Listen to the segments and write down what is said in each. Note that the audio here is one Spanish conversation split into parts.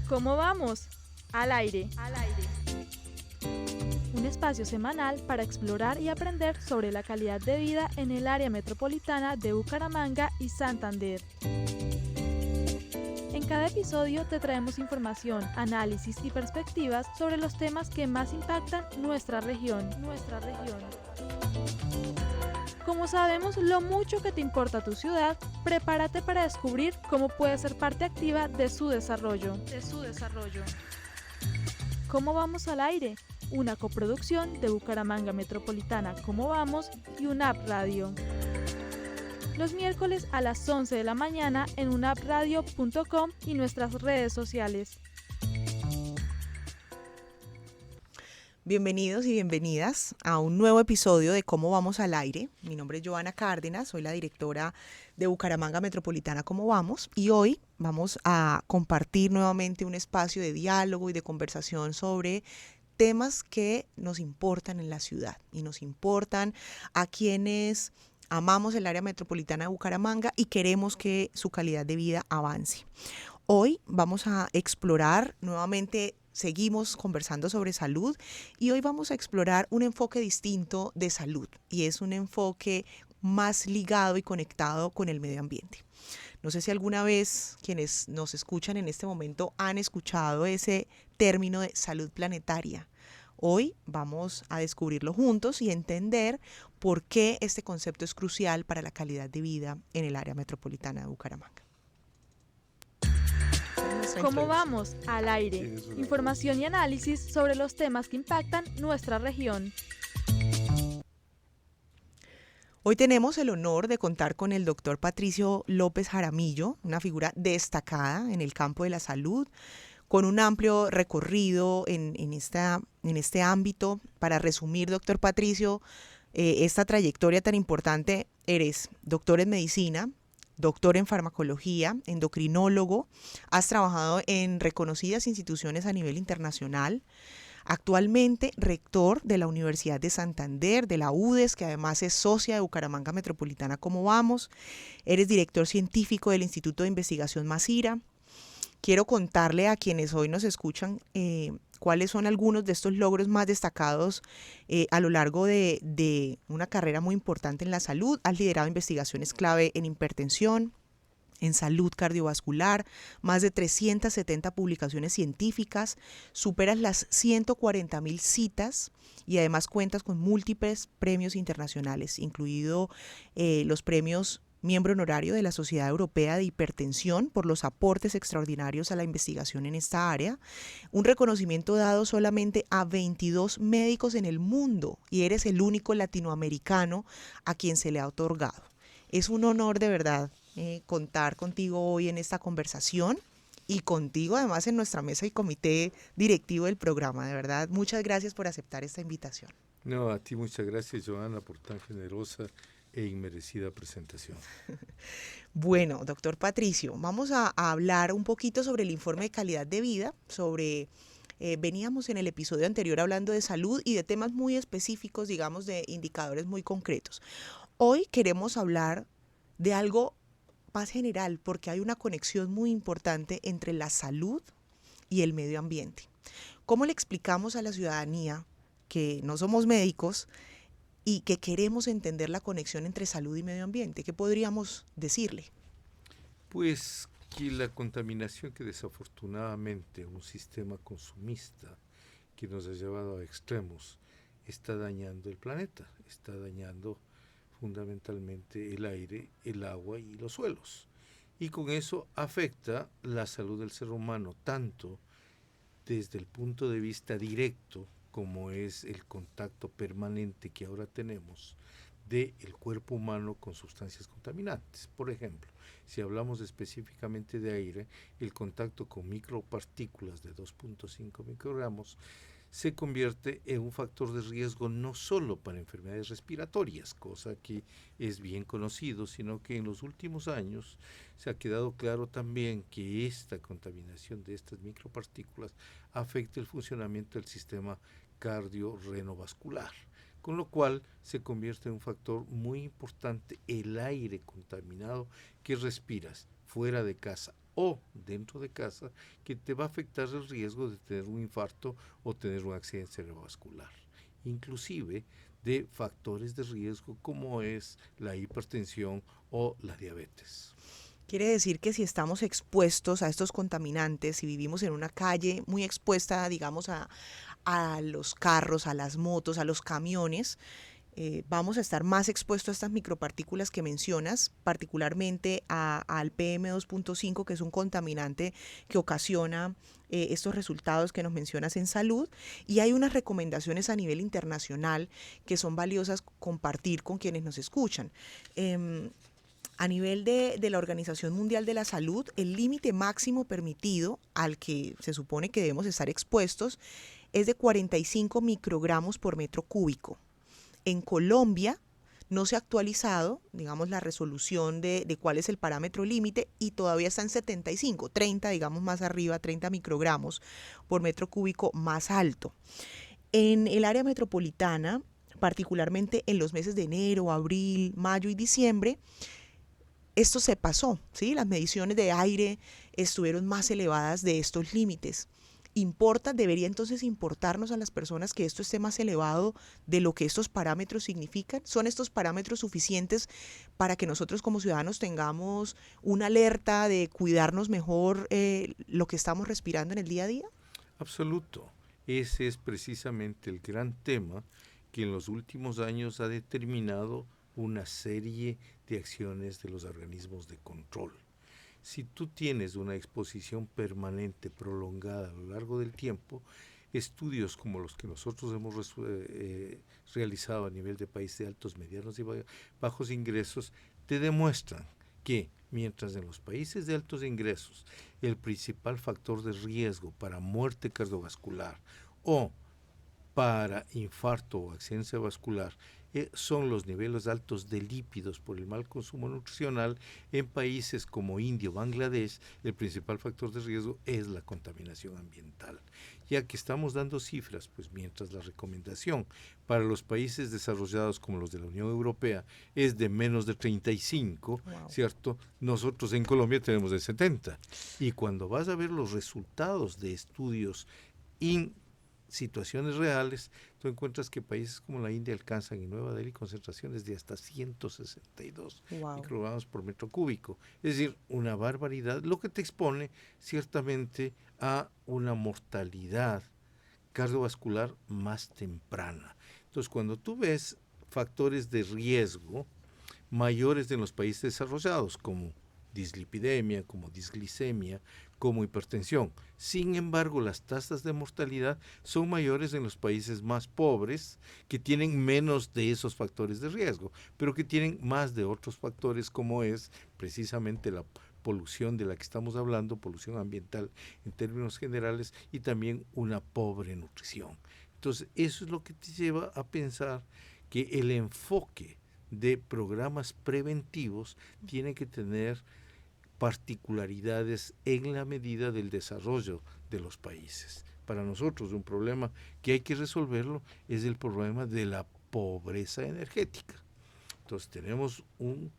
¿Cómo vamos? Al aire. Un espacio semanal para explorar y aprender sobre la calidad de vida en el área metropolitana de Bucaramanga y Santander. En cada episodio te traemos información, análisis y perspectivas sobre los temas que más impactan nuestra región. Como sabemos lo mucho que te importa tu ciudad, prepárate para descubrir cómo puedes ser parte activa de su desarrollo. ¿Cómo vamos al aire? Una coproducción de Bucaramanga Metropolitana ¿Cómo vamos? Y UNAP Radio. Los miércoles a las 11 de la mañana en unapradio.com y nuestras redes sociales. Bienvenidos y bienvenidas a un nuevo episodio de Cómo vamos al aire. Mi nombre es Joana Cárdenas, soy la directora de Bucaramanga Metropolitana ¿Cómo vamos? Y hoy vamos a compartir nuevamente un espacio de diálogo y de conversación sobre temas que nos importan en la ciudad y nos importan a quienes amamos el área metropolitana de Bucaramanga y queremos que su calidad de vida avance. Hoy vamos a explorar nuevamente. Seguimos conversando sobre salud y hoy vamos a explorar un enfoque distinto de salud y es un enfoque más ligado y conectado con el medio ambiente. No sé si alguna vez quienes nos escuchan en este momento han escuchado ese término de salud planetaria. Hoy vamos a descubrirlo juntos y entender por qué este concepto es crucial para la calidad de vida en el área metropolitana de Bucaramanga. ¿Cómo vamos? Al aire. Información y análisis sobre los temas que impactan nuestra región. Hoy tenemos el honor de contar con el doctor Patricio López Jaramillo, una figura destacada en el campo de la salud, con un amplio recorrido en este ámbito. Para resumir, doctor Patricio, esta trayectoria tan importante, eres doctor en medicina, doctor en farmacología, endocrinólogo, has trabajado en reconocidas instituciones a nivel internacional, actualmente rector de la Universidad de Santander, de la UDES, que además es socia de Bucaramanga Metropolitana ¿Cómo vamos? Eres director científico del Instituto de Investigación Masira. Quiero contarle a quienes hoy nos escuchan cuáles son algunos de estos logros más destacados a lo largo de una carrera muy importante en la salud. Has liderado investigaciones clave en hipertensión, en salud cardiovascular, más de 370 publicaciones científicas, superas las 140,000 citas y además cuentas con múltiples premios internacionales, incluido los premios miembro honorario de la Sociedad Europea de Hipertensión por los aportes extraordinarios a la investigación en esta área, un reconocimiento dado solamente a 22 médicos en el mundo y eres el único latinoamericano a quien se le ha otorgado. Es un honor de verdad contar contigo hoy en esta conversación y contigo además en nuestra mesa y comité directivo del programa. De verdad, muchas gracias por aceptar esta invitación. No, a ti muchas gracias, Joana, por tan generosa e inmerecida presentación. Bueno, doctor Patricio, vamos a hablar un poquito sobre el informe de calidad de vida, veníamos en el episodio anterior hablando de salud y de temas muy específicos, digamos, de indicadores muy concretos. Hoy queremos hablar de algo más general porque hay una conexión muy importante entre la salud y el medio ambiente. ¿Cómo le explicamos a la ciudadanía que no somos médicos y que queremos entender la conexión entre salud y medio ambiente? ¿Qué podríamos decirle? Pues que la contaminación que desafortunadamente un sistema consumista que nos ha llevado a extremos está dañando el planeta, está dañando fundamentalmente el aire, el agua y los suelos. Y con eso afecta la salud del ser humano, tanto desde el punto de vista directo, como es el contacto permanente que ahora tenemos del cuerpo humano con sustancias contaminantes. Por ejemplo, si hablamos específicamente de aire, el contacto con micropartículas de 2.5 microgramos se convierte en un factor de riesgo no solo para enfermedades respiratorias, cosa que es bien conocido, sino que en los últimos años se ha quedado claro también que esta contaminación de estas micropartículas afecta el funcionamiento del sistema cardiorrenovascular, con lo cual se convierte en un factor muy importante el aire contaminado que respiras fuera de casa o dentro de casa que te va a afectar el riesgo de tener un infarto o tener un accidente cerebrovascular, inclusive de factores de riesgo como es la hipertensión o la diabetes. Quiere decir que si estamos expuestos a estos contaminantes, si vivimos en una calle muy expuesta, digamos, a los carros, a las motos, a los camiones, vamos a estar más expuestos a estas micropartículas que mencionas, particularmente al PM2.5, que es un contaminante que ocasiona estos resultados que nos mencionas en salud. Y hay unas recomendaciones a nivel internacional que son valiosas compartir con quienes nos escuchan. A nivel de la Organización Mundial de la Salud, el límite máximo permitido al que se supone que debemos estar expuestos es de 45 microgramos por metro cúbico. En Colombia no se ha actualizado, digamos, la resolución de cuál es el parámetro límite y todavía está en 75, 30, digamos, más arriba, 30 microgramos por metro cúbico más alto. En el área metropolitana, particularmente en los meses de enero, abril, mayo y diciembre, esto se pasó, ¿sí? Las mediciones de aire estuvieron más elevadas de estos límites. Debería entonces importarnos a las personas que esto esté más elevado de lo que estos parámetros significan. ¿Son estos parámetros suficientes para que nosotros como ciudadanos tengamos una alerta de cuidarnos mejor lo que estamos respirando en el día a día? Absoluto. Ese es precisamente el gran tema que en los últimos años ha determinado una serie de acciones de los organismos de control. Si tú tienes una exposición permanente, prolongada a lo largo del tiempo, estudios como los que nosotros hemos realizado a nivel de país de altos, medianos y bajos ingresos, te demuestran que mientras en los países de altos ingresos el principal factor de riesgo para muerte cardiovascular o para infarto o accidente vascular son los niveles altos de lípidos por el mal consumo nutricional, en países como India o Bangladesh el principal factor de riesgo es la contaminación ambiental. Ya que estamos dando cifras, pues mientras la recomendación para los países desarrollados como los de la Unión Europea es de menos de 35, wow, ¿cierto? Nosotros en Colombia tenemos de 70. Y cuando vas a ver los resultados de estudios situaciones reales, tú encuentras que países como la India alcanzan en Nueva Delhi concentraciones de hasta 162 microgramos por metro cúbico. Es decir, una barbaridad, lo que te expone ciertamente a una mortalidad cardiovascular más temprana. Entonces, cuando tú ves factores de riesgo mayores en los países desarrollados, como dislipidemia, como disglicemia, como hipertensión. Sin embargo, las tasas de mortalidad son mayores en los países más pobres, que tienen menos de esos factores de riesgo, pero que tienen más de otros factores, como es precisamente la polución de la que estamos hablando, polución ambiental en términos generales, y también una pobre nutrición. Entonces, eso es lo que te lleva a pensar que el enfoque de programas preventivos tiene que tener particularidades en la medida del desarrollo de los países. Para nosotros un problema que hay que resolverlo es el problema de la pobreza energética. Entonces tenemos un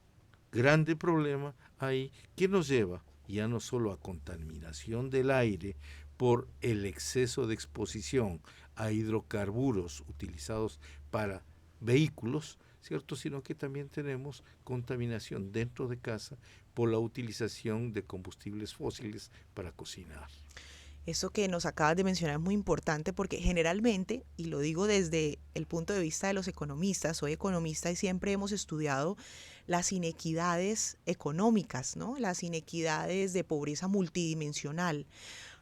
grande problema ahí que nos lleva ya no solo a contaminación del aire por el exceso de exposición a hidrocarburos utilizados para vehículos, ¿cierto? Sino que también tenemos contaminación dentro de casa por la utilización de combustibles fósiles para cocinar. Eso que nos acabas de mencionar es muy importante porque generalmente, y lo digo desde el punto de vista de los economistas, soy economista y siempre hemos estudiado las inequidades económicas, ¿no? Las inequidades de pobreza multidimensional,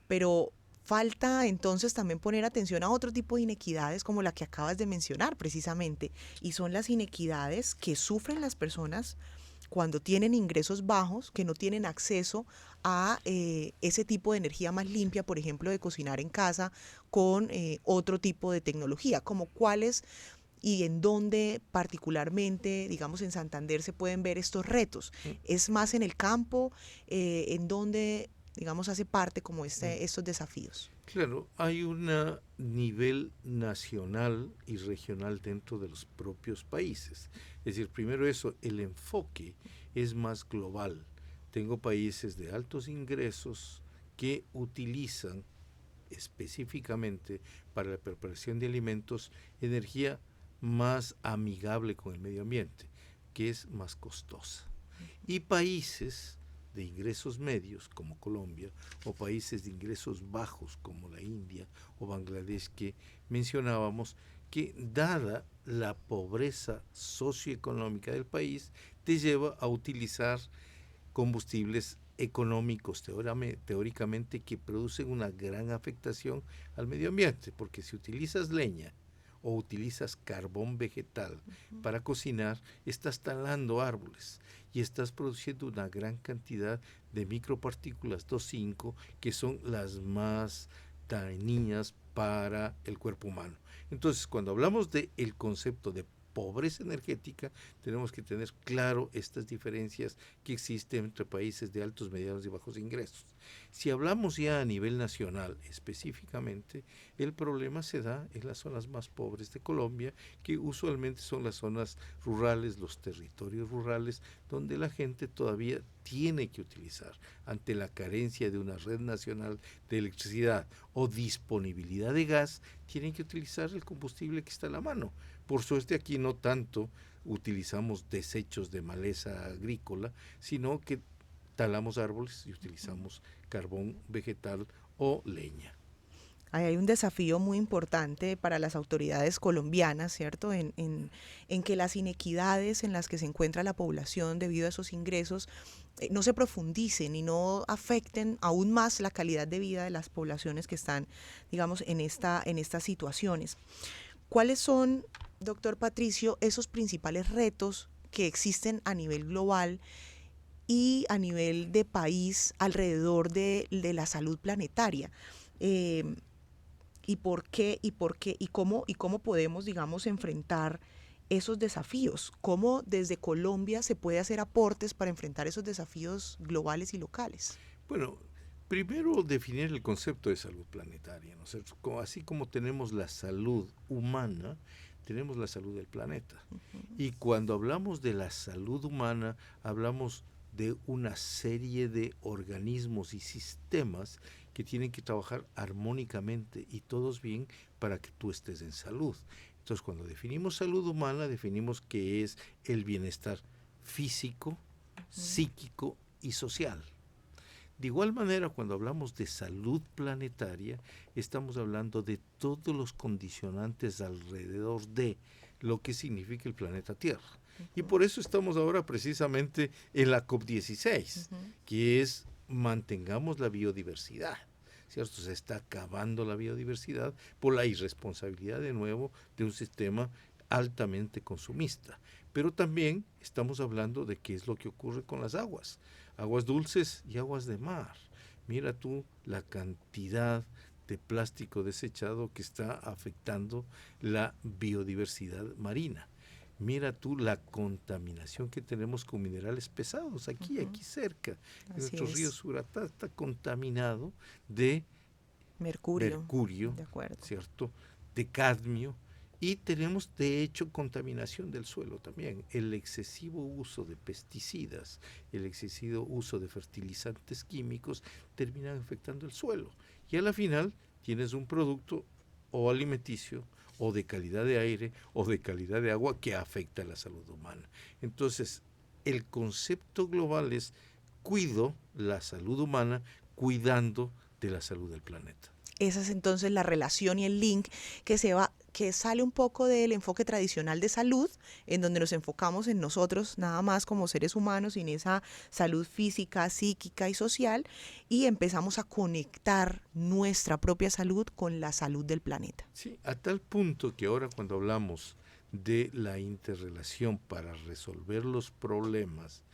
pero falta entonces también poner atención a otro tipo de inequidades como la que acabas de mencionar precisamente, y son las inequidades que sufren las personas cuando tienen ingresos bajos, que no tienen acceso a ese tipo de energía más limpia, por ejemplo, de cocinar en casa con otro tipo de tecnología, como cuáles y en dónde particularmente, digamos en Santander, se pueden ver estos retos. ¿Es más en el campo? ¿En dónde, digamos, hace parte como estos desafíos? Claro, hay un nivel nacional y regional dentro de los propios países. Es decir, primero eso, el enfoque es más global. tengo países de altos ingresos que utilizan específicamente para la preparación de alimentos energía más amigable con el medio ambiente, que es más costosa. Y países de ingresos medios como Colombia o países de ingresos bajos como la India o Bangladesh que mencionábamos, que dada la pobreza socioeconómica del país te lleva a utilizar combustibles económicos teóricamente que producen una gran afectación al medio ambiente, porque si utilizas leña o utilizas carbón vegetal para cocinar, estás talando árboles y estás produciendo una gran cantidad de micropartículas 2,5 que son las más dañinas para el cuerpo humano. Entonces, cuando hablamos del concepto de pobreza energética, tenemos que tener claro estas diferencias que existen entre países de altos, medianos y bajos ingresos. Si hablamos ya a nivel nacional específicamente, el problema se da en las zonas más pobres de Colombia, que usualmente son las zonas rurales, los territorios rurales, donde la gente todavía tiene que utilizar, ante la carencia de una red nacional de electricidad o disponibilidad de gas, tienen que utilizar el combustible que está a la mano. Por suerte aquí no tanto utilizamos desechos de maleza agrícola, sino que talamos árboles y utilizamos carbón vegetal o leña. Ahí hay un desafío muy importante para las autoridades colombianas, ¿cierto? En que las inequidades en las que se encuentra la población debido a esos ingresos no se profundicen y no afecten aún más la calidad de vida de las poblaciones que están, digamos, en estas situaciones. ¿Cuáles son, doctor Patricio, esos principales retos que existen a nivel global y a nivel de país alrededor de la salud planetaria? ¿Y por qué y cómo podemos, digamos, enfrentar esos desafíos? ¿Cómo desde Colombia se puede hacer aportes para enfrentar esos desafíos globales y locales? Bueno, primero definir el concepto de salud planetaria, ¿no es cierto? Así como tenemos la salud humana, tenemos la salud del planeta. Y cuando hablamos de la salud humana, hablamos de una serie de organismos y sistemas que tienen que trabajar armónicamente y todos bien para que tú estés en salud. Entonces, cuando definimos salud humana, definimos que es el bienestar físico, psíquico y social. De igual manera, cuando hablamos de salud planetaria, estamos hablando de todos los condicionantes alrededor de lo que significa el planeta Tierra. Y por eso estamos ahora precisamente en la COP16, que es mantengamos la biodiversidad, ¿cierto? Se está acabando la biodiversidad por la irresponsabilidad de nuevo de un sistema altamente consumista. Pero también estamos hablando de qué es lo que ocurre con las aguas dulces y aguas de mar. Mira tú la cantidad de plástico desechado que está afectando la biodiversidad marina. Mira tú la contaminación que tenemos con minerales pesados aquí cerca. En nuestros ríos Suratá está contaminado de mercurio, de acuerdo, ¿cierto? De cadmio. Y tenemos, de hecho, contaminación del suelo también. El excesivo uso de pesticidas, el excesivo uso de fertilizantes químicos terminan afectando el suelo. Y a la final tienes un producto o alimenticio o de calidad de aire o de calidad de agua que afecta a la salud humana. Entonces, el concepto global es cuido la salud humana cuidando de la salud del planeta. Esa es entonces la relación y el link que sale un poco del enfoque tradicional de salud, en donde nos enfocamos en nosotros nada más como seres humanos, en esa salud física, psíquica y social, y empezamos a conectar nuestra propia salud con la salud del planeta. Sí, a tal punto que ahora cuando hablamos de la interrelación para resolver los problemas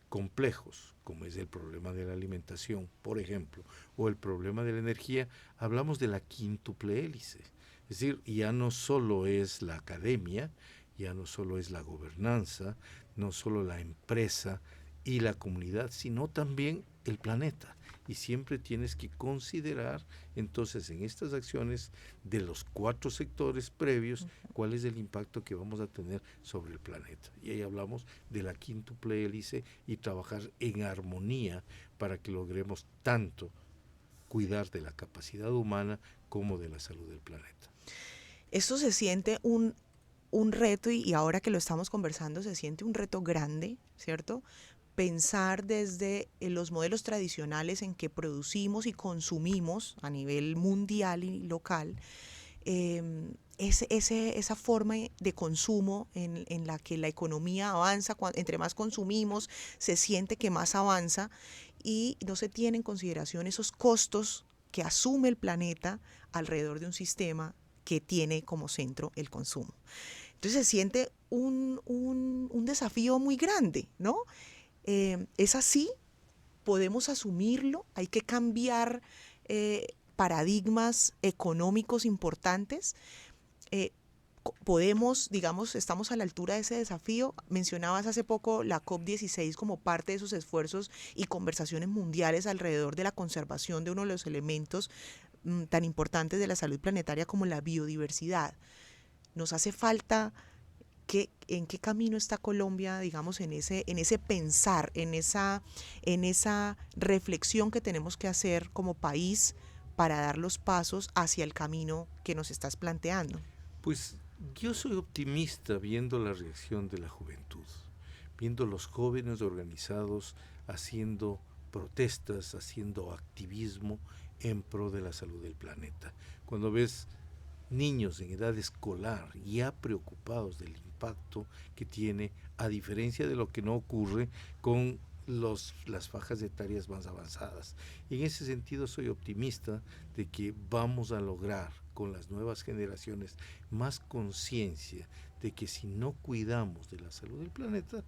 complejos, como es el problema de la alimentación, por ejemplo, o el problema de la energía, hablamos de la quíntuple hélice. Es decir, ya no solo es la academia, ya no solo es la gobernanza, no solo la empresa y la comunidad, sino también el planeta. y siempre tienes que considerar entonces en estas acciones de los 4 sectores previos cuál es el impacto que vamos a tener sobre el planeta. Y ahí hablamos de la quíntuple hélice y trabajar en armonía para que logremos tanto cuidar de la capacidad humana como de la salud del planeta. Esto se siente un reto y ahora que lo estamos conversando se siente un reto grande, ¿cierto? Pensar desde los modelos tradicionales en que producimos y consumimos a nivel mundial y local, esa forma de consumo en la que la economía avanza, entre más consumimos se siente que más avanza y no se tiene en consideración esos costos que asume el planeta alrededor de un sistema que tiene como centro el consumo. Entonces se siente un desafío muy grande, ¿no? Es así, podemos asumirlo, hay que cambiar paradigmas económicos importantes. Podemos, digamos, estamos a la altura de ese desafío. Mencionabas hace poco la COP16 como parte de esos esfuerzos y conversaciones mundiales alrededor de la conservación de uno de los elementos tan importantes de la salud planetaria como la biodiversidad. Nos hace falta en qué camino está Colombia, digamos, en ese pensar, en esa reflexión que tenemos que hacer como país para dar los pasos hacia el camino que nos estás planteando. Pues yo soy optimista viendo la reacción de la juventud, viendo los jóvenes organizados haciendo protestas, haciendo activismo en pro de la salud del planeta. Cuando ves niños en edad escolar ya preocupados del impacto que tiene, a diferencia de lo que no ocurre con las fajas etarias más avanzadas. En ese sentido soy optimista de que vamos a lograr con las nuevas generaciones más conciencia de que si no cuidamos de la salud del planeta,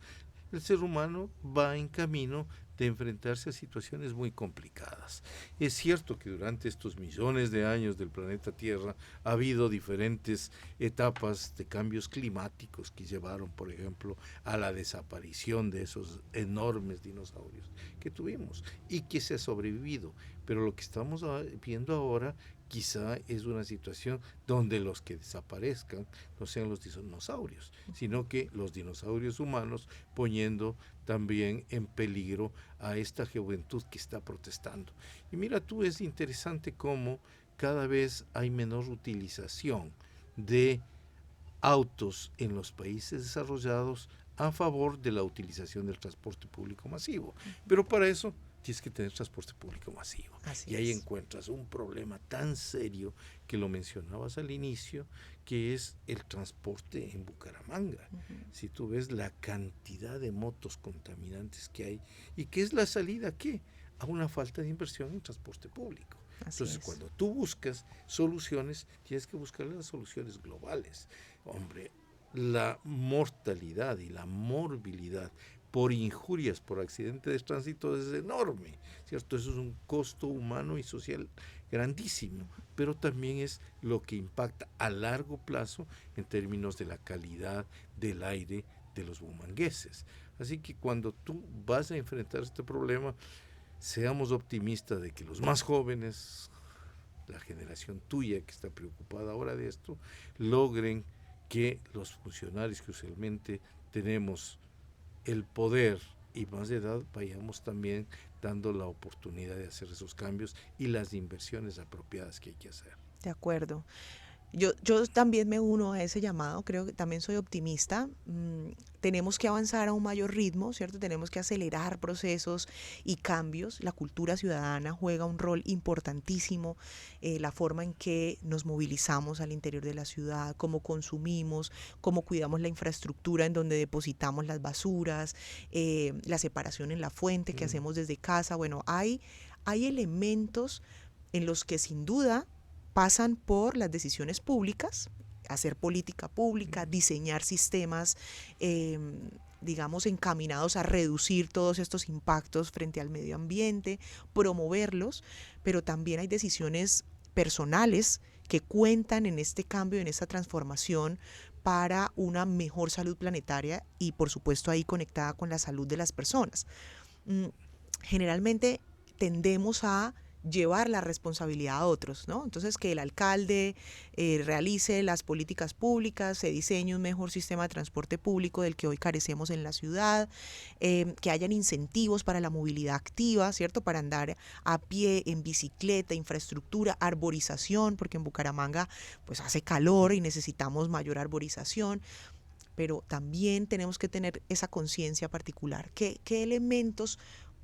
el ser humano va en camino de enfrentarse a situaciones muy complicadas. Es cierto que durante estos millones de años del planeta Tierra ha habido diferentes etapas de cambios climáticos que llevaron, por ejemplo, a la desaparición de esos enormes dinosaurios que tuvimos y que se ha sobrevivido. Pero lo que estamos viendo ahora quizá es una situación donde los que desaparezcan no sean los dinosaurios, sino que los dinosaurios humanos, poniendo también en peligro a esta juventud que está protestando. Y mira tú, es interesante cómo cada vez hay menor utilización de autos en los países desarrollados a favor de la utilización del transporte público masivo. Pero para eso tienes que tener transporte público masivo. Y ahí encuentras un problema tan serio que lo mencionabas al inicio, que es el transporte en Bucaramanga. Si tú ves la cantidad de motos contaminantes que hay, ¿y qué es la salida? ¿Qué? A una falta de inversión en transporte público. Entonces, cuando tú buscas soluciones, tienes que buscar las soluciones globales. Hombre, la mortalidad y la morbilidad por injurias, por accidentes de tránsito es enorme, ¿cierto? Eso es un costo humano y social grandísimo, pero también es lo que impacta a largo plazo en términos de la calidad del aire de los bumangueses. Así que cuando tú vas a enfrentar este problema, seamos optimistas de que los más jóvenes, la generación tuya que está preocupada ahora de esto, logren que los funcionarios que usualmente tenemos el poder y más de edad, vayamos también dando la oportunidad de hacer esos cambios y las inversiones apropiadas que hay que hacer. De acuerdo. Yo también me uno a ese llamado, creo que también soy optimista. Tenemos que avanzar a un mayor ritmo, ¿cierto? Tenemos que acelerar procesos y cambios. La cultura ciudadana juega un rol importantísimo, la forma en que nos movilizamos al interior de la ciudad, cómo consumimos, cómo cuidamos la infraestructura en donde depositamos las basuras, la separación en la fuente que hacemos desde casa. Bueno, hay elementos en los que sin duda pasan por las decisiones públicas, hacer política pública, diseñar sistemas, digamos, encaminados a reducir todos estos impactos frente al medio ambiente, promoverlos, pero también hay decisiones personales que cuentan en este cambio, en esta transformación para una mejor salud planetaria y, por supuesto, ahí conectada con la salud de las personas. Generalmente tendemos a llevar la responsabilidad a otros, ¿no? Entonces, que el alcalde realice las políticas públicas, se diseñe un mejor sistema de transporte público del que hoy carecemos en la ciudad, que hayan incentivos para la movilidad activa, ¿cierto? Para andar a pie, en bicicleta, infraestructura, arborización, porque en Bucaramanga pues hace calor y necesitamos mayor arborización, pero también tenemos que tener esa conciencia particular. ¿Qué elementos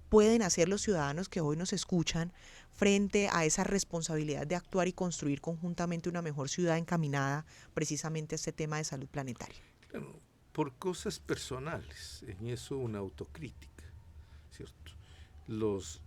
pueden hacer los ciudadanos que hoy nos escuchan frente a esa responsabilidad de actuar y construir conjuntamente una mejor ciudad encaminada precisamente a este tema de salud planetaria? Claro, por cosas personales, en eso una autocrítica, ¿cierto? Los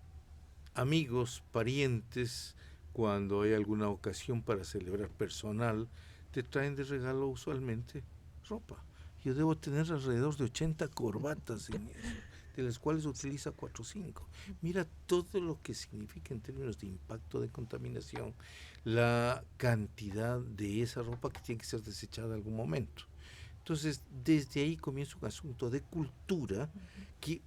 amigos, parientes, cuando hay alguna ocasión para celebrar personal, te traen de regalo usualmente ropa. Yo debo tener alrededor de 80 corbatas en eso, de las cuales utiliza 4 o 5. Mira todo lo que significa en términos de impacto de contaminación, la cantidad de esa ropa que tiene que ser desechada en algún momento. Entonces, desde ahí comienza un asunto de cultura que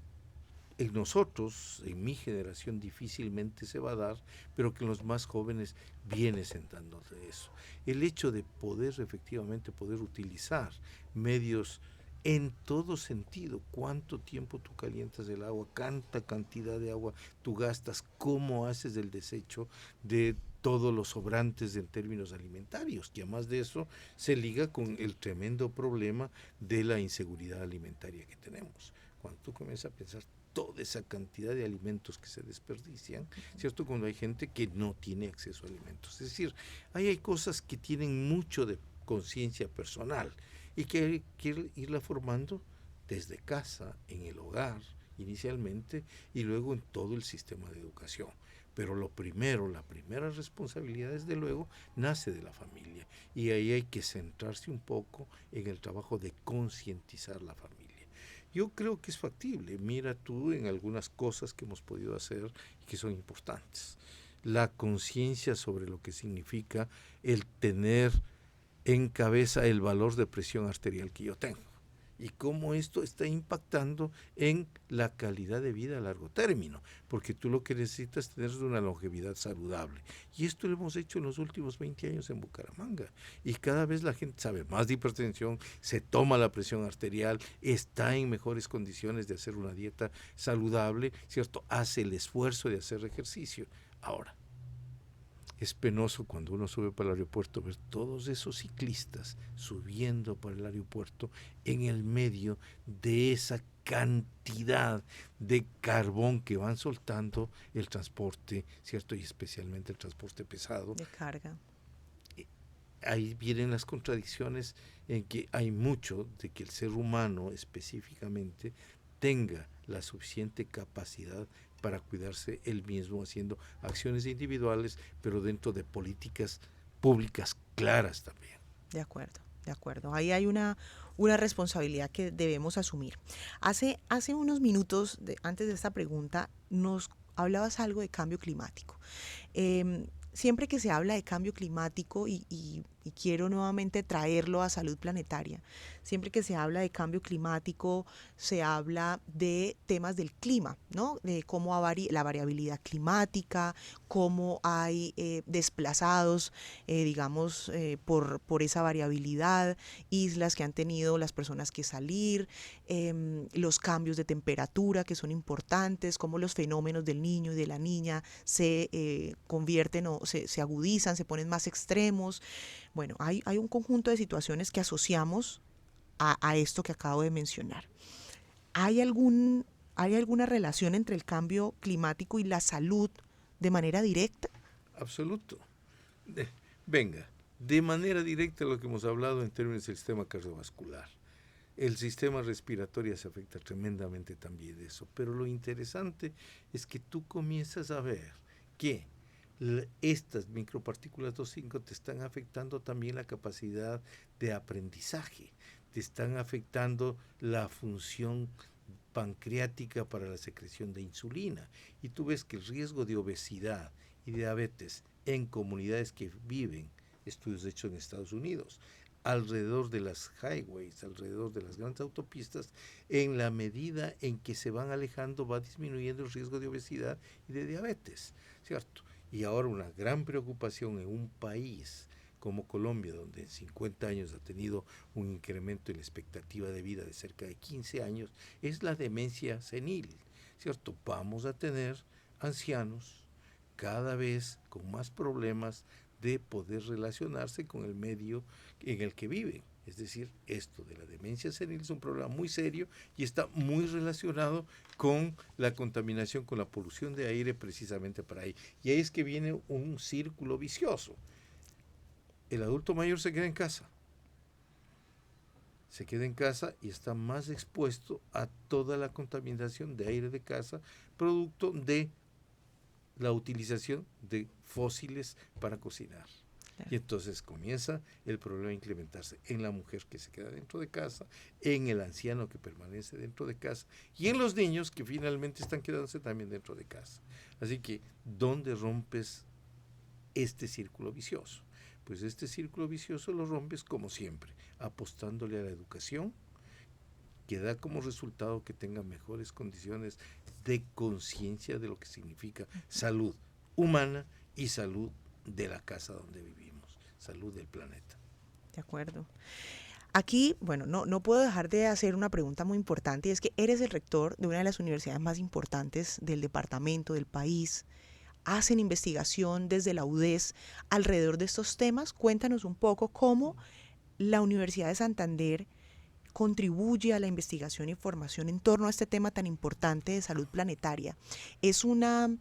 en nosotros, en mi generación, difícilmente se va a dar, pero que en los más jóvenes viene sentándose eso. El hecho de poder efectivamente poder utilizar medios en todo sentido, cuánto tiempo tú calientas el agua, cuánta cantidad de agua tú gastas, cómo haces el desecho de todos los sobrantes en términos alimentarios, que además de eso se liga con el tremendo problema de la inseguridad alimentaria que tenemos. Cuando tú comienzas a pensar toda esa cantidad de alimentos que se desperdician, ¿cierto? Cuando hay gente que no tiene acceso a alimentos. Es decir, ahí hay cosas que tienen mucho de conciencia personal y que hay que irla formando desde casa, en el hogar, inicialmente, y luego en todo el sistema de educación. Pero lo primero, la primera responsabilidad, desde luego, nace de la familia. Y ahí hay que centrarse un poco en el trabajo de concientizar la familia. Yo creo que es factible. Mira tú en algunas cosas que hemos podido hacer y que son importantes. La conciencia sobre lo que significa el tener en cabeza el valor de presión arterial que yo tengo y cómo esto está impactando en la calidad de vida a largo término, porque tú lo que necesitas es tener una longevidad saludable. Y esto lo hemos hecho en los últimos 20 años en Bucaramanga. Y cada vez la gente sabe más de hipertensión, se toma la presión arterial, está en mejores condiciones de hacer una dieta saludable, ¿cierto? Hace el esfuerzo de hacer ejercicio. Ahora, es penoso cuando uno sube para el aeropuerto ver todos esos ciclistas subiendo para el aeropuerto en el medio de esa cantidad de carbón que van soltando el transporte, ¿cierto? Y especialmente el transporte pesado. De carga. Ahí vienen las contradicciones en que hay mucho de que el ser humano específicamente tenga la suficiente capacidad para cuidarse él mismo, haciendo acciones individuales, pero dentro de políticas públicas claras también. De acuerdo, de acuerdo. Ahí hay una responsabilidad que debemos asumir. Hace unos minutos, antes de esta pregunta, nos hablabas algo de cambio climático. Siempre que se habla de cambio climático, y quiero nuevamente traerlo a salud planetaria, siempre que se habla de cambio climático, se habla de temas del clima, ¿no? De cómo la variabilidad climática, cómo hay desplazados, digamos, por esa variabilidad, islas que han tenido las personas que salir, los cambios de temperatura que son importantes, cómo los fenómenos del niño y de la niña se convierten o se agudizan, se ponen más extremos. Bueno, hay un conjunto de situaciones que asociamos a esto que acabo de mencionar. ¿Hay alguna relación entre el cambio climático y la salud de manera directa? Absoluto. Venga, de manera directa lo que hemos hablado en términos del sistema cardiovascular. El sistema respiratorio se afecta tremendamente también de eso, pero lo interesante es que tú comienzas a ver que estas micropartículas 2,5 te están afectando también la capacidad de aprendizaje, te están afectando la función pancreática para la secreción de insulina. Y tú ves que el riesgo de obesidad y diabetes en comunidades que viven, estudios hechos en Estados Unidos, alrededor de las highways, alrededor de las grandes autopistas, en la medida en que se van alejando va disminuyendo el riesgo de obesidad y de diabetes, ¿cierto? Y ahora una gran preocupación en un país como Colombia, donde en 50 años ha tenido un incremento en la expectativa de vida de cerca de 15 años, es la demencia senil, ¿cierto? Vamos a tener ancianos cada vez con más problemas de poder relacionarse con el medio en el que viven. Es decir, esto de la demencia senil es un problema muy serio y está muy relacionado con la contaminación, con la polución de aire precisamente para ahí. Y ahí es que viene un círculo vicioso. El adulto mayor se queda en casa. Se queda en casa y está más expuesto a toda la contaminación de aire de casa, producto de la utilización de fósiles para cocinar. Claro. Y entonces comienza el problema a incrementarse en la mujer que se queda dentro de casa, en el anciano que permanece dentro de casa y en los niños que finalmente están quedándose también dentro de casa. Así que, ¿dónde rompes este círculo vicioso? Pues este círculo vicioso lo rompes como siempre, apostándole a la educación, que da como resultado que tenga mejores condiciones de conciencia de lo que significa salud humana y salud de la casa donde vivimos, salud del planeta. De acuerdo. Aquí, bueno, no puedo dejar de hacer una pregunta muy importante, y es que eres el rector de una de las universidades más importantes del departamento, del país. Hacen investigación desde la UDES alrededor de estos temas. Cuéntanos un poco cómo la Universidad de Santander contribuye a la investigación y formación en torno a este tema tan importante de salud planetaria. Es una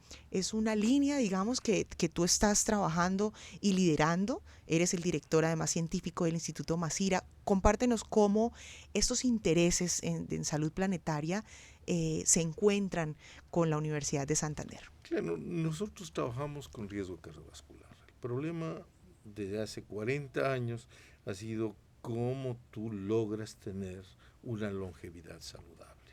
línea, digamos, que tú estás trabajando y liderando. Eres el director, además, científico del Instituto Masira. Compártenos cómo estos intereses en salud planetaria se encuentran con la Universidad de Santander. Claro, nosotros trabajamos con riesgo cardiovascular. El problema desde hace 40 años ha sido cómo tú logras tener una longevidad saludable,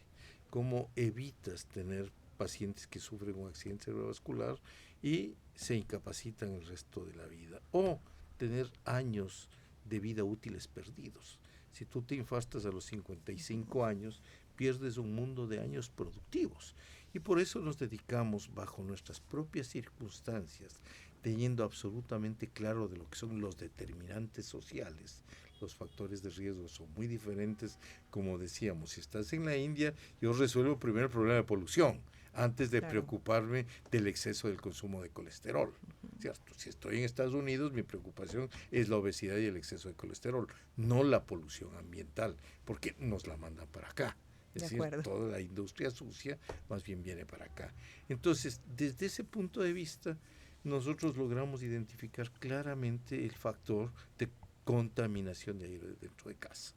cómo evitas tener pacientes que sufren un accidente cerebrovascular y se incapacitan el resto de la vida, o tener años de vida útiles perdidos. Si tú te infartas a los 55 años, pierdes un mundo de años productivos. Y por eso nos dedicamos, bajo nuestras propias circunstancias, teniendo absolutamente claro de lo que son los determinantes sociales. Los factores de riesgo son muy diferentes. Como decíamos, si estás en la India, yo resuelvo primero el problema de polución, antes de preocuparme del exceso del consumo de colesterol, ¿cierto? Si estoy en Estados Unidos, mi preocupación es la obesidad y el exceso de colesterol, no la polución ambiental, porque nos la mandan para acá. Es decir, toda la industria sucia más bien viene para acá. Entonces, desde ese punto de vista, nosotros logramos identificar claramente el factor de contaminación de aire dentro de casa.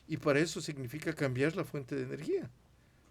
Y para eso significa cambiar la fuente de energía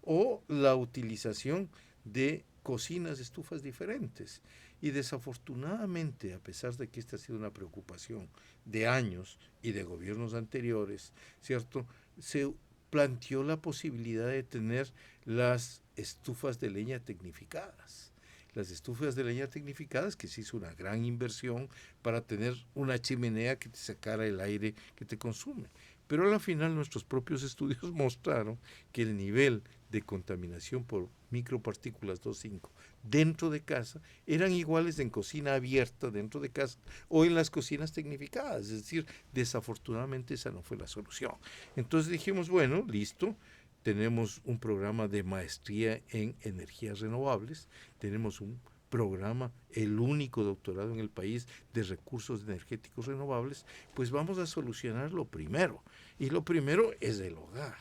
o la utilización de cocinas, estufas diferentes. Y desafortunadamente, a pesar de que esta ha sido una preocupación de años y de gobiernos anteriores, ¿cierto?, se planteó la posibilidad de tener las estufas de leña tecnificadas. Las estufas de leña tecnificadas, que se hizo una gran inversión para tener una chimenea que te sacara el aire que te consume. Pero a la final nuestros propios estudios mostraron que el nivel de contaminación por micropartículas 2,5 dentro de casa eran iguales en cocina abierta dentro de casa o en las cocinas tecnificadas. Es decir, desafortunadamente esa no fue la solución. Entonces dijimos, bueno, listo, tenemos un programa de maestría en energías renovables, tenemos un programa, el único doctorado en el país de recursos energéticos renovables, pues vamos a solucionar lo primero. Y lo primero es el hogar.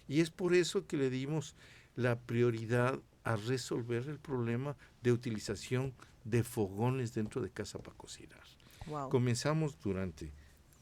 Y es por eso que le dimos la prioridad a resolver el problema de utilización de fogones dentro de casa para cocinar. Wow. Comenzamos durante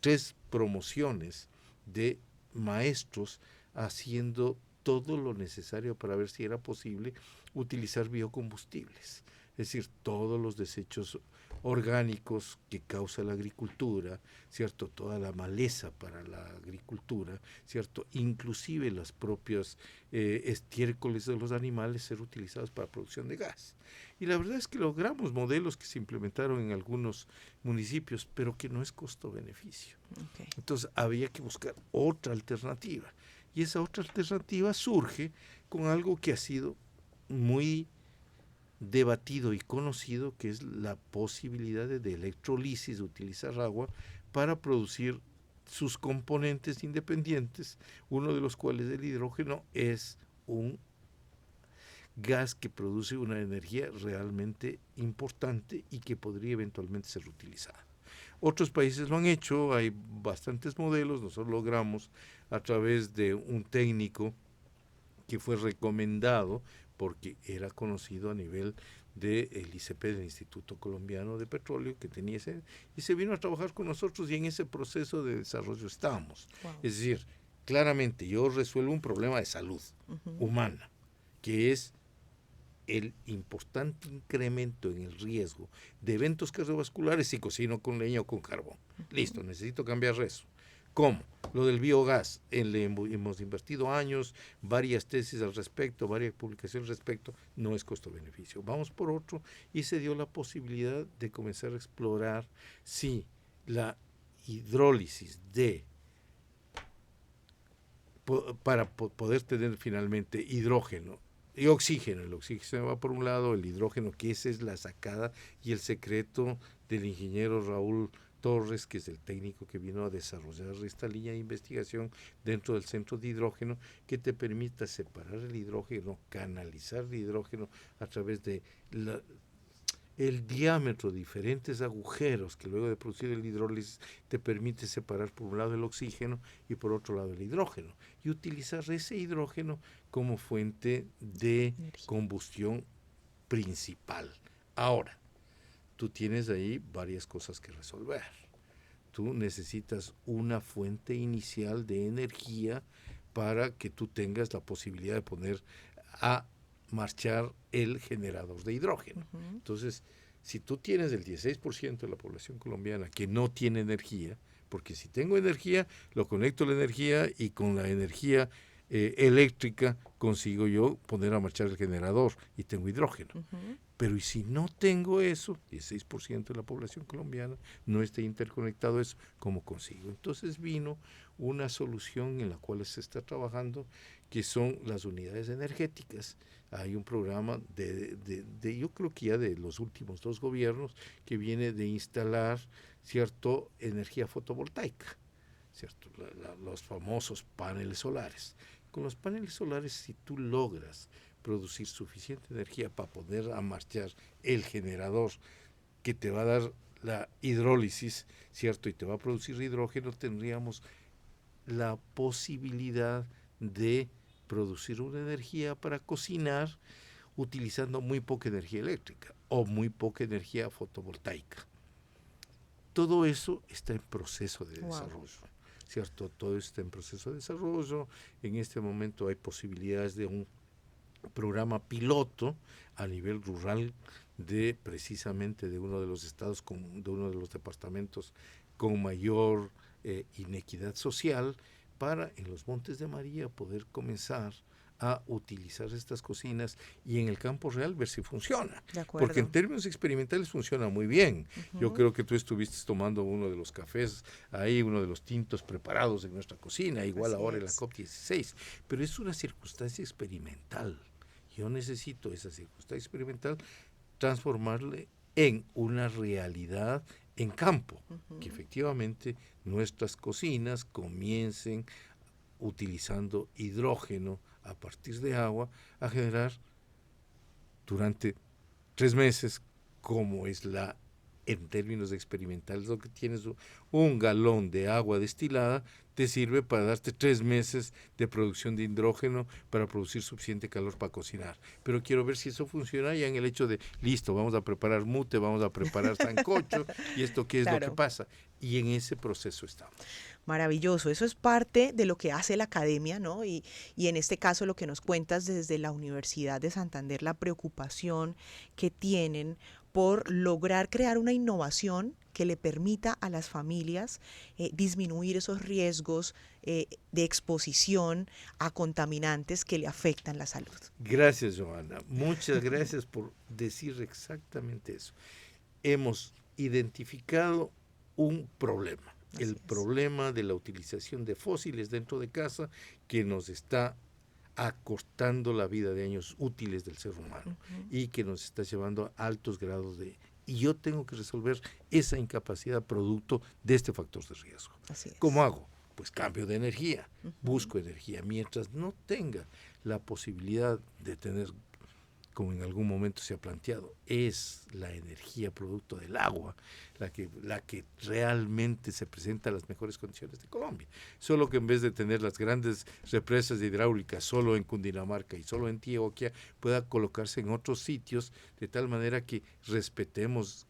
3 promociones de maestros haciendo todo lo necesario para ver si era posible utilizar biocombustibles. es decir, todos los desechos orgánicos que causa la agricultura, ¿cierto? Toda la maleza para la agricultura, ¿cierto? Inclusive los propios estiércoles de los animales ser utilizados para producción de gas. Y la verdad es que logramos modelos que se implementaron en algunos municipios, pero que no es costo-beneficio. Okay. Entonces había que buscar otra alternativa. Y esa otra alternativa surge con algo que ha sido muy debatido y conocido, que es la posibilidad de electrolisis, de utilizar agua para producir sus componentes independientes, uno de los cuales el hidrógeno es un gas que produce una energía realmente importante y que podría eventualmente ser utilizada. Otros países lo han hecho, hay bastantes modelos, nosotros logramos a través de un técnico que fue recomendado porque era conocido a nivel del ICP, del Instituto Colombiano de Petróleo, que tenía ese, y se vino a trabajar con nosotros y en ese proceso de desarrollo estamos. Wow. Es decir, claramente yo resuelvo un problema de salud humana, que es el importante incremento en el riesgo de eventos cardiovasculares si cocino con leña o con carbón. Listo, necesito cambiar eso. ¿Cómo? Lo del biogás, hemos invertido años, varias tesis al respecto, varias publicaciones al respecto, no es costo-beneficio. Vamos por otro, y se dio la posibilidad de comenzar a explorar si la hidrólisis para poder tener finalmente hidrógeno y oxígeno. El oxígeno va por un lado, el hidrógeno, que esa es la sacada y el secreto del ingeniero Raúl Torres, que es el técnico que vino a desarrollar esta línea de investigación dentro del centro de hidrógeno, que te permita separar el hidrógeno, canalizar el hidrógeno a través de el diámetro de diferentes agujeros que luego de producir el hidrólisis te permite separar por un lado el oxígeno y por otro lado el hidrógeno, y utilizar ese hidrógeno como fuente de combustión principal. Ahora, tú tienes ahí varias cosas que resolver. Tú necesitas una fuente inicial de energía para que tú tengas la posibilidad de poner a marchar el generador de hidrógeno. Entonces, si tú tienes el 16% de la población colombiana que no tiene energía, porque si tengo energía, lo conecto a la energía y con la energía eléctrica consigo yo poner a marchar el generador y tengo hidrógeno. Pero y si no tengo eso, 16% de la población colombiana no está interconectado a eso, ¿cómo consigo? Entonces vino una solución en la cual se está trabajando, que son las unidades energéticas. Hay un programa yo creo que ya de los últimos 2 gobiernos, que viene de instalar, ¿cierto?, energía fotovoltaica, ¿cierto? Los famosos paneles solares. Con los paneles solares, si tú logras producir suficiente energía para poder a marchar el generador que te va a dar la hidrólisis, ¿cierto?, y te va a producir hidrógeno, tendríamos la posibilidad de producir una energía para cocinar utilizando muy poca energía eléctrica o muy poca energía fotovoltaica. Todo eso está en proceso de desarrollo, ¿cierto? Todo está en proceso de desarrollo. En este momento hay posibilidades de un programa piloto a nivel rural precisamente de uno de los estados, de uno de los departamentos con mayor inequidad social, para en los Montes de María poder comenzar a utilizar estas cocinas y en el campo real ver si funciona. Porque en términos experimentales funciona muy bien. Yo creo que tú estuviste tomando uno de los cafés ahí, uno de los tintos preparados en nuestra cocina, igual así ahora en la COP16. Pero es una circunstancia experimental. Yo necesito esa circunstancia experimental transformarle en una realidad en campo, que efectivamente nuestras cocinas comiencen utilizando hidrógeno a partir de agua a generar durante 3 meses, como es en términos experimentales, lo que tienes un galón de agua destilada, te sirve para darte 3 meses de producción de hidrógeno para producir suficiente calor para cocinar. Pero quiero ver si eso funciona ya en el hecho de, listo, vamos a preparar mute, vamos a preparar sancocho, y esto qué es lo que pasa. Y en ese proceso estamos. Maravilloso, eso es parte de lo que hace la academia, ¿no? Y en este caso lo que nos cuentas desde la Universidad de Santander, la preocupación que tienen por lograr crear una innovación que le permita a las familias disminuir esos riesgos de exposición a contaminantes que le afectan la salud. Gracias, Joana. Muchas gracias por decir exactamente eso. Hemos identificado un problema. El problema de la utilización de fósiles dentro de casa que nos está acortando la vida de años útiles del ser humano y que nos está llevando a altos grados de... Y yo tengo que resolver esa incapacidad producto de este factor de riesgo. ¿Cómo hago? Pues cambio de energía, busco energía. Mientras no tenga la posibilidad de tener, como en algún momento se ha planteado, es la energía producto del agua, la que realmente se presenta a las mejores condiciones de Colombia. Solo que en vez de tener las grandes represas hidráulicas solo en Cundinamarca y solo en Antioquia, pueda colocarse en otros sitios de tal manera que respetemos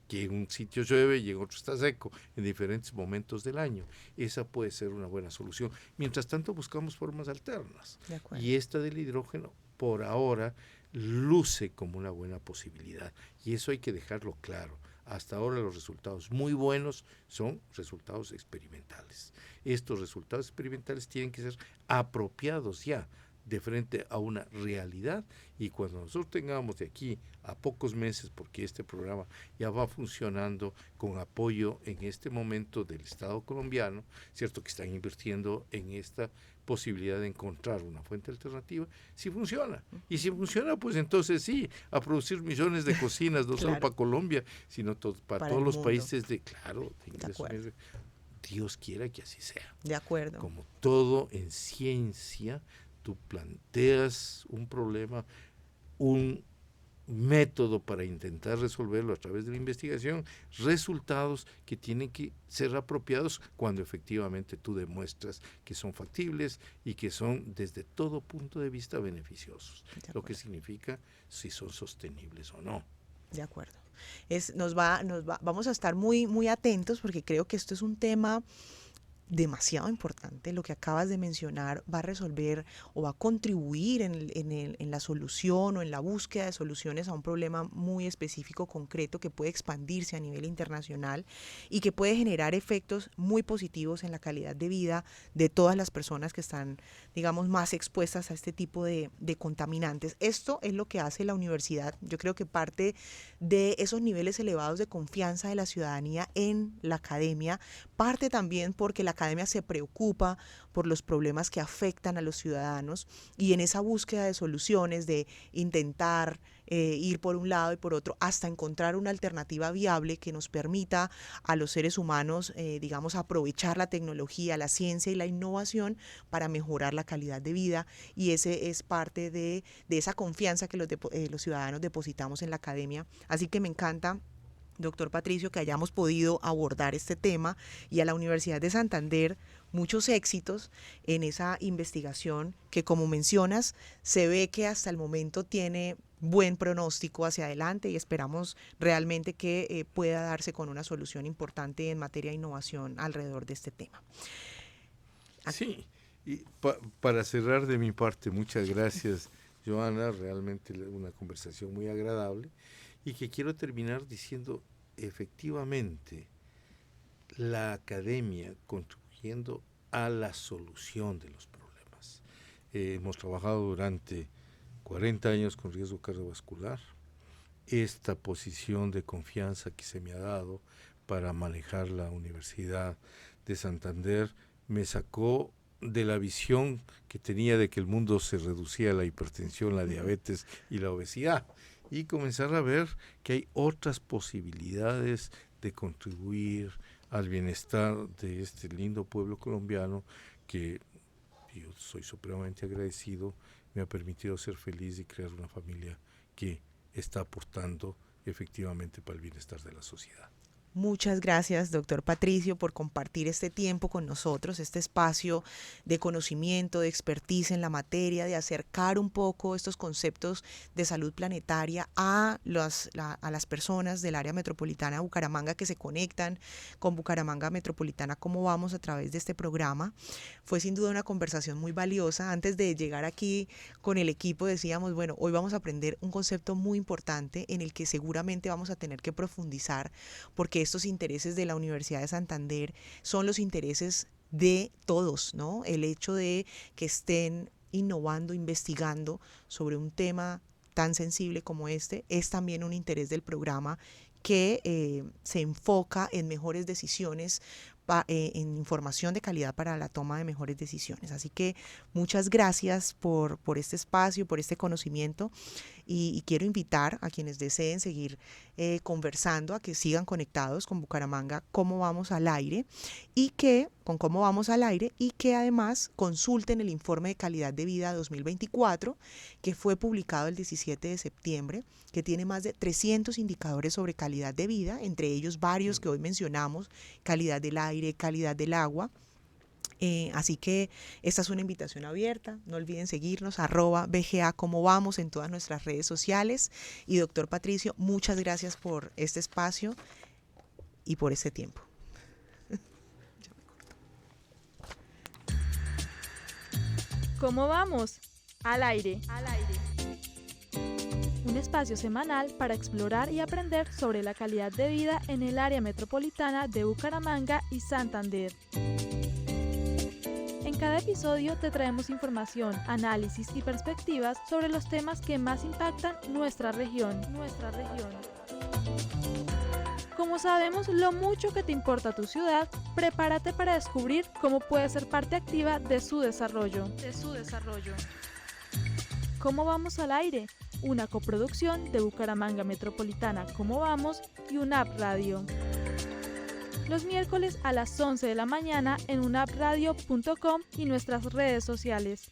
que en un sitio llueve y en otro está seco en diferentes momentos del año. Esa puede ser una buena solución. Mientras tanto buscamos formas alternas. Y esta del hidrógeno, por ahora, luce como una buena posibilidad. Y eso hay que dejarlo claro. Hasta ahora los resultados muy buenos son resultados experimentales. Estos resultados experimentales tienen que ser apropiados ya de frente a una realidad, y cuando nosotros tengamos de aquí a pocos meses, porque este programa ya va funcionando con apoyo en este momento del Estado colombiano, cierto que están invirtiendo en esta posibilidad de encontrar una fuente alternativa, si funciona. Y si funciona, pues entonces sí, a producir millones de cocinas, no solo para Colombia, sino para todos los países de ingreso medio. Dios quiera que así sea. De acuerdo. Como todo en ciencia, tú planteas un problema, un método para intentar resolverlo a través de la investigación, resultados que tienen que ser apropiados cuando efectivamente tú demuestras que son factibles y que son desde todo punto de vista beneficiosos, lo que significa si son sostenibles o no. De acuerdo. Vamos a estar muy, muy atentos porque creo que esto es un tema demasiado importante. Lo que acabas de mencionar va a resolver o va a contribuir en la solución o en la búsqueda de soluciones a un problema muy específico, concreto, que puede expandirse a nivel internacional y que puede generar efectos muy positivos en la calidad de vida de todas las personas que están, digamos, más expuestas a este tipo de contaminantes. Esto es lo que hace la universidad. Yo creo que parte de esos niveles elevados de confianza de la ciudadanía en la academia, parte también porque la academia se preocupa por los problemas que afectan a los ciudadanos, y en esa búsqueda de soluciones, de intentar ir por un lado y por otro, hasta encontrar una alternativa viable que nos permita a los seres humanos, digamos, aprovechar la tecnología, la ciencia y la innovación para mejorar la calidad de vida, y ese es parte de esa confianza que los ciudadanos depositamos en la academia. Así que me encanta, doctor Patricio, que hayamos podido abordar este tema, y a la Universidad de Santander muchos éxitos en esa investigación que, como mencionas, se ve que hasta el momento tiene buen pronóstico hacia adelante, y esperamos realmente que pueda darse con una solución importante en materia de innovación alrededor de este tema. Sí, y para cerrar de mi parte, muchas gracias, Joana, realmente una conversación muy agradable. Y que quiero terminar diciendo, efectivamente, la academia contribuyendo a la solución de los problemas. Hemos trabajado durante 40 años con riesgo cardiovascular. Esta posición de confianza que se me ha dado para manejar la Universidad de Santander me sacó de la visión que tenía de que el mundo se reducía a la hipertensión, la diabetes y la obesidad, y comenzar a ver que hay otras posibilidades de contribuir al bienestar de este lindo pueblo colombiano que yo soy supremamente agradecido, me ha permitido ser feliz y crear una familia que está aportando efectivamente para el bienestar de la sociedad. Muchas gracias, doctor Patricio, por compartir este tiempo con nosotros, este espacio de conocimiento, de expertise en la materia, de acercar un poco estos conceptos de salud planetaria a las personas del área metropolitana de Bucaramanga que se conectan con Bucaramanga Metropolitana Cómo Vamos a través de este programa. Fue sin duda una conversación muy valiosa. Antes de llegar aquí con el equipo decíamos, bueno, hoy vamos a aprender un concepto muy importante en el que seguramente vamos a tener que profundizar, porque estos intereses de la Universidad de Santander son los intereses de todos, ¿no? El hecho de que estén innovando, investigando sobre un tema tan sensible como este es también un interés del programa que se enfoca en mejores decisiones, en información de calidad para la toma de mejores decisiones. Así que muchas gracias por este espacio, por este conocimiento, y quiero invitar a quienes deseen seguir conversando a que sigan conectados con Bucaramanga Cómo Vamos al Aire y que además consulten el informe de calidad de vida 2024 que fue publicado el 17 de septiembre, que tiene más de 300 indicadores sobre calidad de vida, entre ellos varios que hoy mencionamos: calidad del aire, calidad del agua. Así que esta es una invitación abierta. No olviden seguirnos @BGA Cómo Vamos en todas nuestras redes sociales. Y doctor Patricio, muchas gracias por este espacio y por este tiempo. ¿Cómo vamos? Al aire. Un espacio semanal para explorar y aprender sobre la calidad de vida en el área metropolitana de Bucaramanga y Santander. En cada episodio te traemos información, análisis y perspectivas sobre los temas que más impactan nuestra región. Como sabemos lo mucho que te importa tu ciudad, prepárate para descubrir cómo puedes ser parte activa de su desarrollo. ¿Cómo vamos al aire? Una coproducción de Bucaramanga Metropolitana Cómo Vamos y UNAP Radio. Los miércoles a las 11 de la mañana en unapradio.com y nuestras redes sociales.